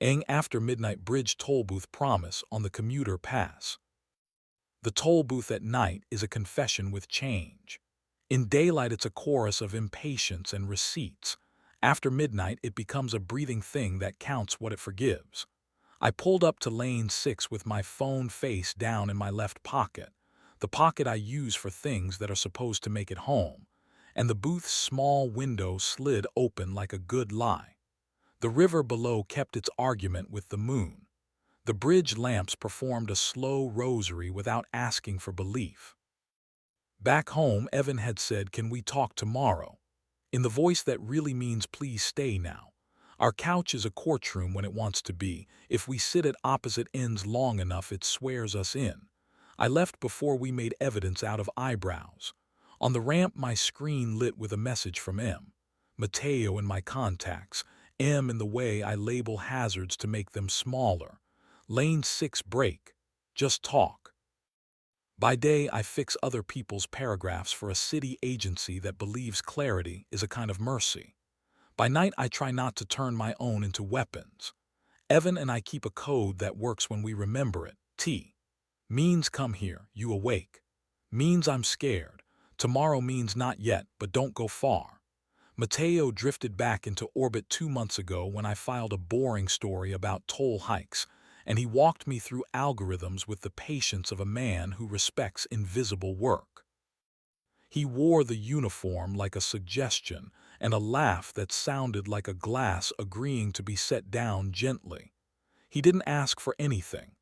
After midnight bridge toll booth promise on the commuter pass. The toll booth at night is a confession with change. In daylight it's a chorus of impatience and receipts. After midnight it becomes a breathing thing that counts what it forgives. I pulled up to lane 6 with my phone face down in my left pocket, the pocket I use for things that are supposed to make it home, and the booth's small window slid open like a good lie. The river below kept its argument with the moon. The bridge lamps performed a slow rosary without asking for belief. Back home, Evan had said, "Can we talk tomorrow?" in the voice that really means please stay now. Our couch is a courtroom when it wants to be. If we sit at opposite ends long enough, it swears us in. I left before we made evidence out of eyebrows. On the ramp, my screen lit with a message from M. Mateo in my contacts, M in the way I label hazards to make them smaller. Lane 6 break. Just talk. By day, I fix other people's paragraphs for a city agency that believes clarity is a kind of mercy. By night, I try not to turn my own into weapons. Evan and I keep a code that works when we remember it. T means come here, you awake. Means I'm scared. Tomorrow means not yet, but don't go far. Mateo drifted back into orbit 2 months ago when I filed a boring story about toll hikes, and he walked me through algorithms with the patience of a man who respects invisible work. He wore the uniform like a suggestion and a laugh that sounded like a glass agreeing to be set down gently. He didn't ask for anything.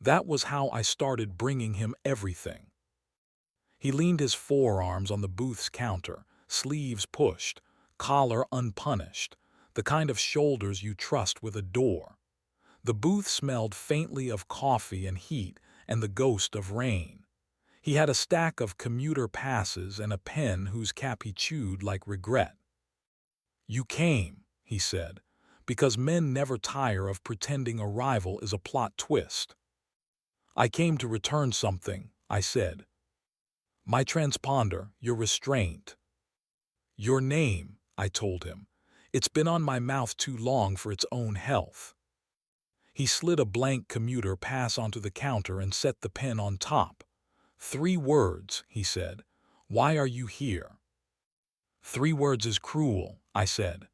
That was how I started bringing him everything. He leaned his forearms on the booth's counter, sleeves pushed, collar unpunished, the kind of shoulders you trust with a door. The booth smelled faintly of coffee and heat and the ghost of rain. He had a stack of commuter passes and a pen whose cap he chewed like regret. "You came," he said, "because men never tire of pretending arrival is a plot twist." "I came to return something," I said. "My transponder, your restraint." "Your name," I told him. "It's been on my mouth too long for its own health." He slid a blank commuter pass onto the counter and set the pen on top. "3 words," he said. "Why are you here?" "3 words is cruel," I said.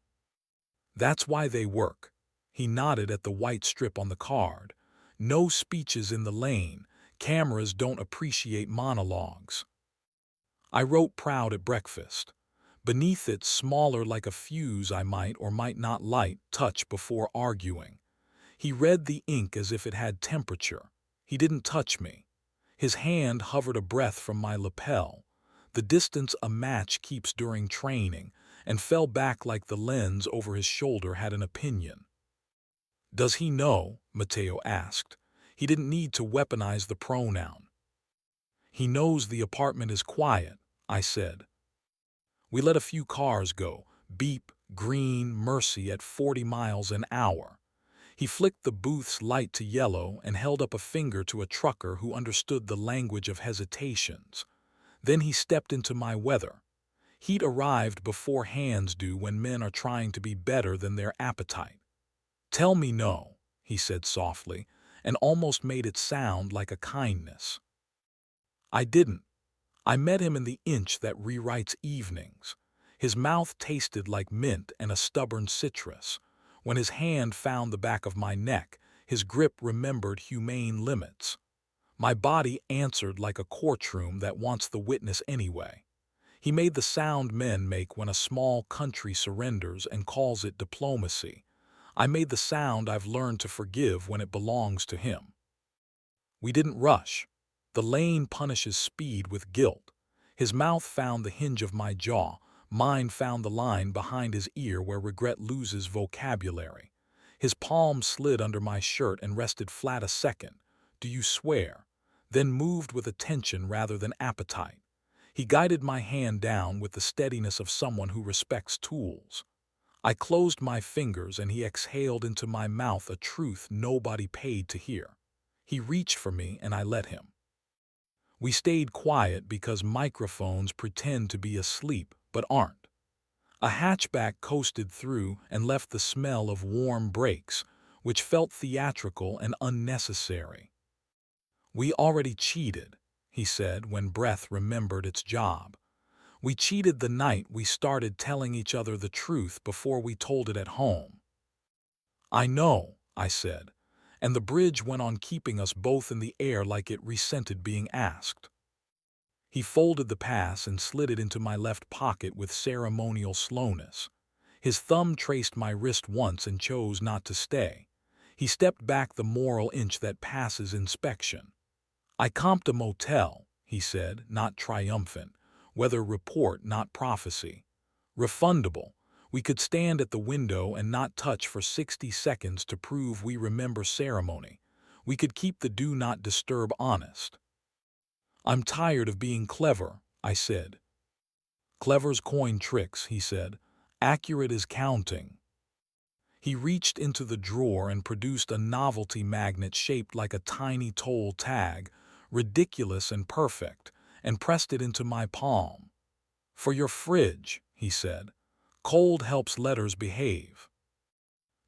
"That's why they work." He nodded at the white strip on the card. "No speeches in the lane. Cameras don't appreciate monologues." I wrote proud at breakfast. Beneath it, smaller like a fuse I might or might not light, touch before arguing. He read the ink as if it had temperature. He didn't touch me. His hand hovered a breath from my lapel, the distance a match keeps during training, and fell back like the lens over his shoulder had an opinion. "Does he know?" Mateo asked. He didn't need to weaponize the pronoun. "He knows the apartment is quiet," I said. We let a few cars go, beep, green, mercy at 40 miles an hour. He flicked the booth's light to yellow and held up a finger to a trucker who understood the language of hesitations. Then he stepped into my weather. Heat arrived before hands do when men are trying to be better than their appetite. "Tell me no," he said softly, and almost made it sound like a kindness. I didn't. I met him in the inch that rewrites evenings. His mouth tasted like mint and a stubborn citrus. When his hand found the back of my neck, his grip remembered humane limits. My body answered like a courtroom that wants the witness anyway. He made the sound men make when a small country surrenders and calls it diplomacy. I made the sound I've learned to forgive when it belongs to him. We didn't rush. The lane punishes speed with guilt. His mouth found the hinge of my jaw. Mine found the line behind his ear where regret loses vocabulary. His palm slid under my shirt and rested flat a second. "Do you swear?" Then moved with attention rather than appetite. He guided my hand down with the steadiness of someone who respects tools. I closed my fingers and he exhaled into my mouth a truth nobody paid to hear. He reached for me and I let him. We stayed quiet because microphones pretend to be asleep but aren't. A hatchback coasted through and left the smell of warm brakes. which felt theatrical and unnecessary. "We already cheated," he said when breath remembered its job. "We cheated the night we started telling each other the truth before we told it at home." "I know," I said, and the bridge went on keeping us both in the air like it resented being asked. He folded the pass and slid it into my left pocket with ceremonial slowness. His thumb traced my wrist once and chose not to stay. He stepped back the moral inch that passes inspection. "I comped a motel," he said, not triumphant. "Weather report, not prophecy. Refundable. We could stand at the window and not touch for 60 seconds to prove we remember ceremony. We could keep the do not disturb honest." "I'm tired of being clever," I said. "Clever's coin tricks," he said. "Accurate is counting." He reached into the drawer and produced a novelty magnet shaped like a tiny toll tag, ridiculous and perfect, and pressed it into my palm. "For your fridge," he said. "Cold helps letters behave."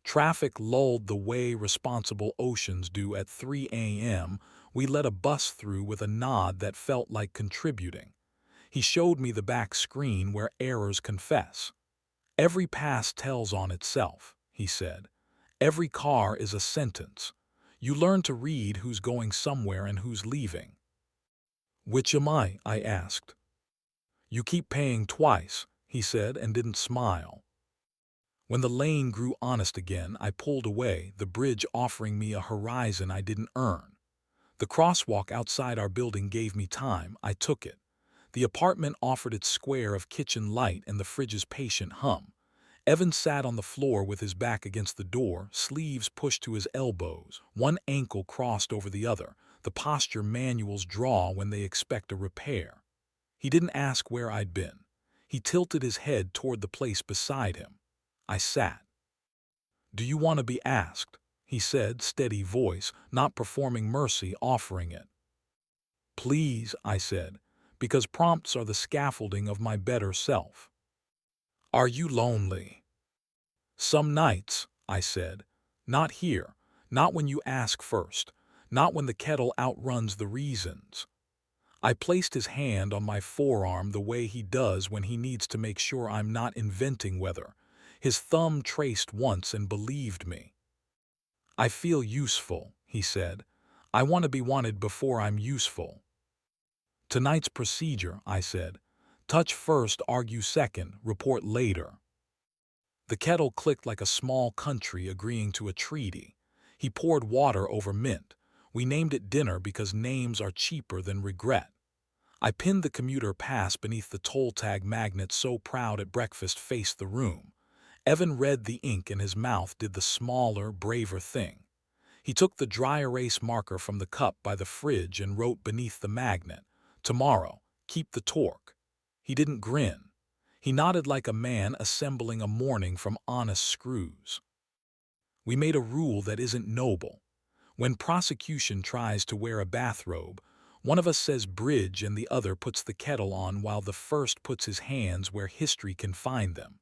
Traffic lulled the way responsible oceans do at 3 a.m. We let a bus through with a nod that felt like contributing. He showed me the back screen where errors confess. "Every pass tells on itself," he said. "Every car is a sentence. You learn to read who's going somewhere and who's leaving." "Which am I?" I asked. "You keep paying twice," he said, and didn't smile. When the lane grew honest again, I pulled away, the bridge offering me a horizon I didn't earn. The crosswalk outside our building gave me time. I took it. The apartment offered its square of kitchen light and the fridge's patient hum. Evan sat on the floor with his back against the door, sleeves pushed to his elbows, one ankle crossed over the other, the posture manuals draw when they expect a repair. He didn't ask where I'd been. He tilted his head toward the place beside him. I sat. "Do you want to be asked?" he said, steady voice, not performing mercy, offering it. "Please," I said, because prompts are the scaffolding of my better self. "Are you lonely?" "Some nights," I said. "Not here. Not when you ask first. Not when the kettle outruns the reasons." I placed his hand on my forearm the way he does when he needs to make sure I'm not inventing weather. His thumb traced once and believed me. "I feel useful," he said. "I want to be wanted before I'm useful." "Tonight's procedure," I said. "Touch first, argue second, report later." The kettle clicked like a small country agreeing to a treaty. He poured water over mint. We named it dinner because names are cheaper than regret. I pinned the commuter pass beneath the toll tag magnet so proud at breakfast faced the room. Evan read the ink and his mouth did the smaller, braver thing. He took the dry erase marker from the cup by the fridge and wrote beneath the magnet, "Tomorrow, keep the torque." He didn't grin. He nodded like a man assembling a morning from honest screws. We made a rule that isn't noble. When prosecution tries to wear a bathrobe, one of us says bridge and the other puts the kettle on while the first puts his hands where history can find them.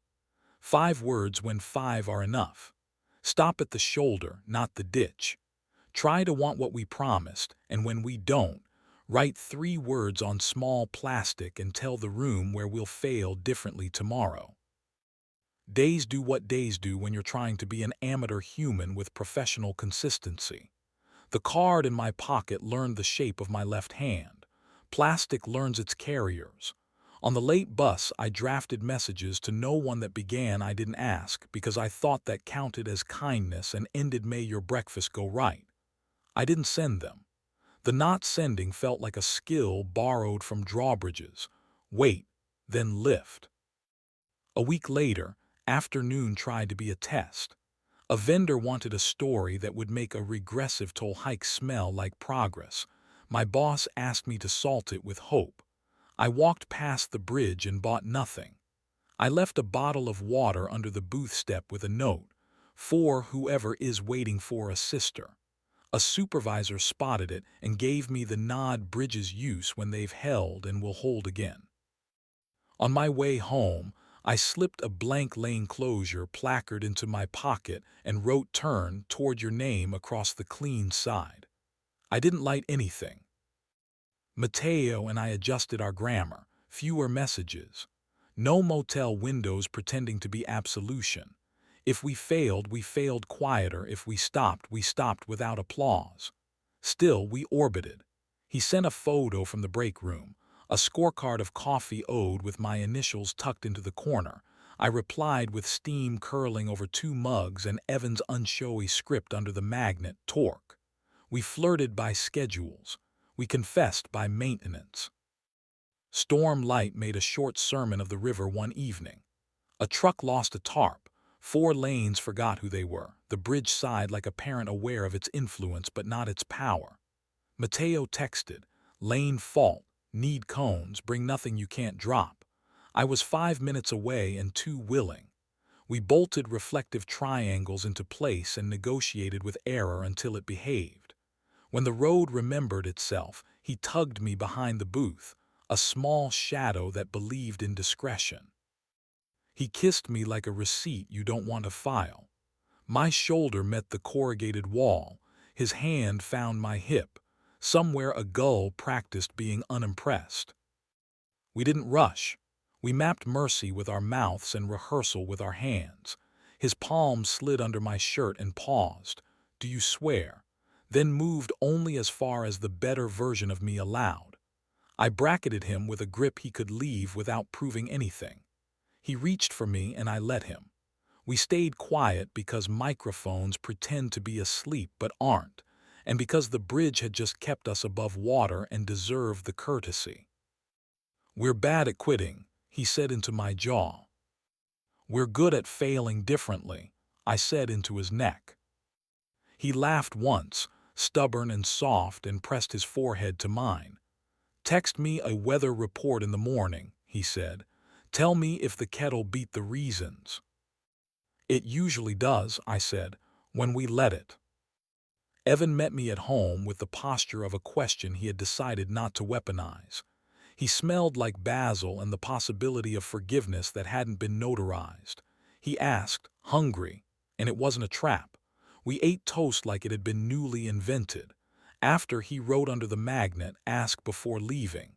5 words when 5 are enough. Stop at the shoulder, not the ditch. Try to want what we promised, and when we don't, write 3 words on small plastic and tell the room where we'll fail differently tomorrow. Days do what days do when you're trying to be an amateur human with professional consistency. The card in my pocket learned the shape of my left hand. Plastic learns its carriers. On the late bus, I drafted messages to no one that began "I didn't ask" because I thought that counted as kindness and ended "May your breakfast go right." I didn't send them. The not sending felt like a skill borrowed from drawbridges. Wait, then lift. A week later, afternoon tried to be a test. A vendor wanted a story that would make a regressive toll hike smell like progress. My boss asked me to salt it with hope. I walked past the bridge and bought nothing. I left a bottle of water under the booth step with a note, "For whoever is waiting for a sister." A supervisor spotted it and gave me the nod bridges use when they've held and will hold again. On my way home, I slipped a blank lane closure placard into my pocket and wrote "Turn" toward your name across the clean side. I didn't light anything. Mateo and I adjusted our grammar, fewer messages. No motel windows pretending to be absolution. If we failed quieter. If we stopped without applause. Still, we orbited. He sent a photo from the break room, a scorecard of coffee owed with my initials tucked into the corner. I replied with steam curling over 2 mugs and Evan's unshowy script under the magnet, torque. We flirted by schedules. We confessed by maintenance. Storm Light made a short sermon of the river one evening. A truck lost a tarp. 4 lanes forgot who they were. The bridge sighed like a parent aware of its influence but not its power. Mateo texted, "Lane fault, need cones, bring nothing you can't drop." I was 5 minutes away and too willing. We bolted reflective triangles into place and negotiated with error until it behaved. When the road remembered itself, he tugged me behind the booth, a small shadow that believed in discretion. He kissed me like a receipt you don't want to file. My shoulder met the corrugated wall. His hand found my hip. Somewhere a gull practiced being unimpressed. We didn't rush. We mapped mercy with our mouths and rehearsal with our hands. His palm slid under my shirt and paused. "Do you swear?" Then moved only as far as the better version of me allowed. I bracketed him with a grip he could leave without proving anything. He reached for me and I let him. We stayed quiet because microphones pretend to be asleep but aren't, and because the bridge had just kept us above water and deserved the courtesy. "We're bad at quitting," he said into my jaw. "We're good at failing differently," I said into his neck. He laughed once, stubborn and soft, and pressed his forehead to mine. "Text me a weather report in the morning," he said. "Tell me if the kettle beat the reasons." "It usually does," I said, "when we let it." Evan met me at home with the posture of a question he had decided not to weaponize. He smelled like basil and the possibility of forgiveness that hadn't been notarized. He asked, "Hungry?" And it wasn't a trap. We ate toast like it had been newly invented. After, he wrote under the magnet, "Ask before leaving."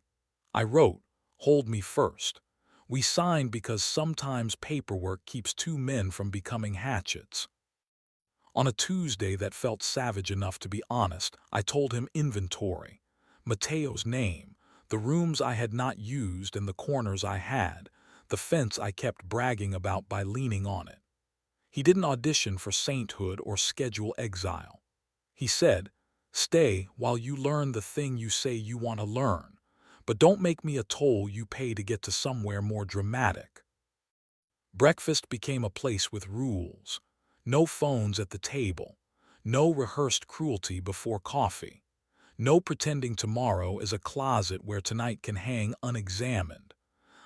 I wrote, "Hold me first." We signed because sometimes paperwork keeps 2 men from becoming hatchets. On a Tuesday that felt savage enough to be honest, I told him inventory. Mateo's name, the rooms I had not used and the corners I had, the fence I kept bragging about by leaning on it. He didn't audition for sainthood or schedule exile. He said, "Stay while you learn the thing you say you want to learn, but don't make me a toll you pay to get to somewhere more dramatic." Breakfast became a place with rules. No phones at the table. No rehearsed cruelty before coffee. No pretending tomorrow is a closet where tonight can hang unexamined.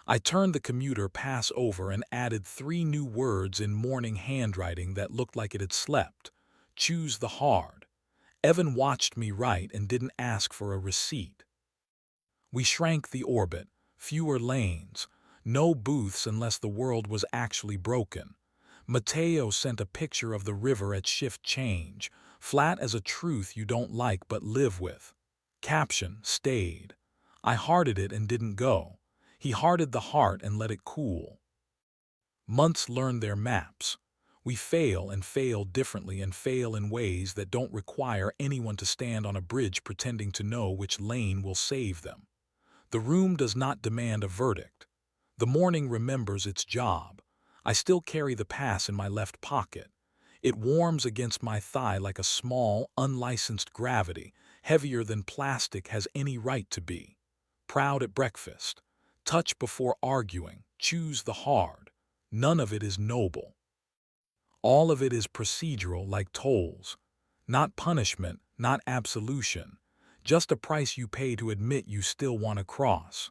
I turned the commuter pass over and added 3 new words in morning handwriting that looked like it had slept. "Choose the hard." Evan watched me write and didn't ask for a receipt. We shrank the orbit, fewer lanes, no booths unless the world was actually broken. Mateo sent a picture of the river at shift change, flat as a truth you don't like but live with. Caption, "Stayed." I hearted it and didn't go. He hearted the heart and let it cool. Months learned their maps. We fail and fail differently and fail in ways that don't require anyone to stand on a bridge pretending to know which lane will save them. The room does not demand a verdict. The morning remembers its job. I still carry the pass in my left pocket. It warms against my thigh like a small, unlicensed gravity, heavier than plastic has any right to be. Proud at breakfast. Touch before arguing. Choose the hard. None of it is noble. All of it is procedural, like tolls. Not punishment, not absolution. Just a price you pay to admit you still want to cross.